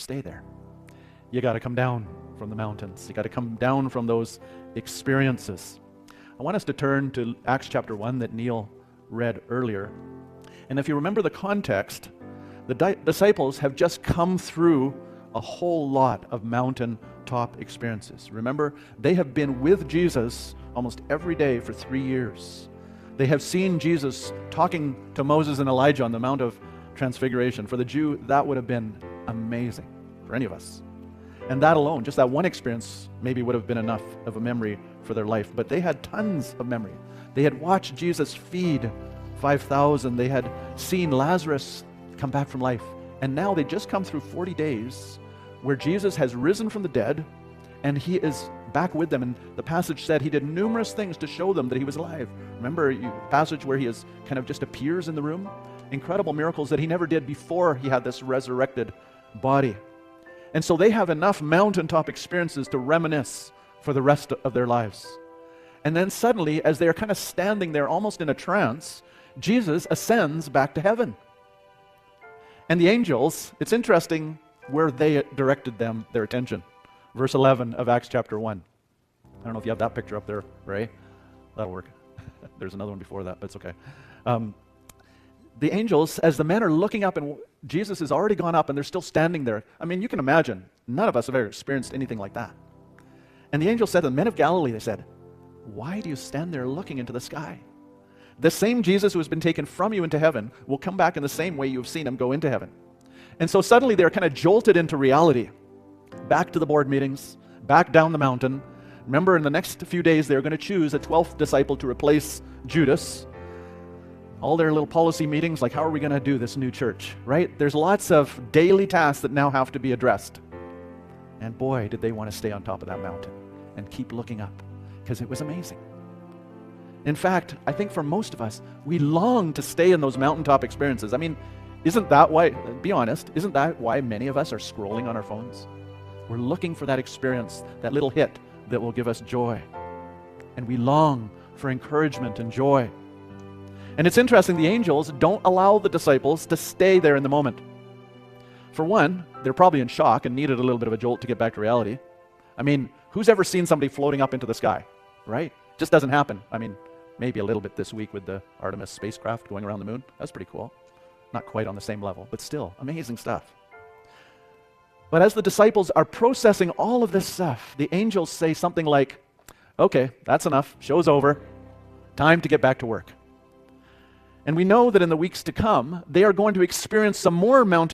stay there. You got to come down from the mountains. You got to come down from those experiences. I want us to turn to Acts chapter 1 that Neil read earlier. And if you remember the context, the disciples have just come through a whole lot of mountaintop experiences. Remember, they have been with Jesus almost every day for 3 years. They have seen Jesus talking to Moses and Elijah on the Mount of Transfiguration. For the Jew, that would have been amazing for any of us. And that alone, just that one experience, maybe would have been enough of a memory for their life. But they had tons of memory. They had watched Jesus feed 5,000. They had seen Lazarus come back from life. And now they just come through 40 days where Jesus has risen from the dead and he is back with them. And the passage said he did numerous things to show them that he was alive. Remember the passage where he is kind of just appears in the room? Incredible miracles that he never did before he had this resurrected body. And so they have enough mountaintop experiences to reminisce for the rest of their lives. And then suddenly, as they're kind of standing there almost in a trance, Jesus ascends back to heaven. And the angels, it's interesting where they directed their attention. Verse 11 of Acts chapter 1. I don't know if you have that picture up there, Ray. That'll work. There's another one before that, but it's okay. The angels, as the men are looking up and Jesus has already gone up and they're still standing there. I mean, you can imagine, none of us have ever experienced anything like that. And the angel said to the men of Galilee, they said, "Why do you stand there looking into the sky? The same Jesus who has been taken from you into heaven will come back in the same way you have seen him go into heaven." And so suddenly they're kind of jolted into reality. Back to the board meetings, back down the mountain. Remember, in the next few days, they're going to choose a 12th disciple to replace Judas. All their little policy meetings, like how are we going to do this new church, right? There's lots of daily tasks that now have to be addressed. And boy, did they want to stay on top of that mountain and keep looking up, because it was amazing. In fact, I think for most of us, we long to stay in those mountaintop experiences. I mean, isn't that why, be honest, isn't that why many of us are scrolling on our phones? We're looking for that experience, that little hit that will give us joy. And we long for encouragement and joy. And it's interesting, the angels don't allow the disciples to stay there in the moment. For one, they're probably in shock and needed a little bit of a jolt to get back to reality. I mean, who's ever seen somebody floating up into the sky, right? Just doesn't happen. I mean, maybe a little bit this week with the Artemis spacecraft going around the moon. That's pretty cool. Not quite on the same level, but still, amazing stuff. But as the disciples are processing all of this stuff, the angels say something like, "Okay, that's enough. Show's over. Time to get back to work." And we know that in the weeks to come, they are going to experience some more mountain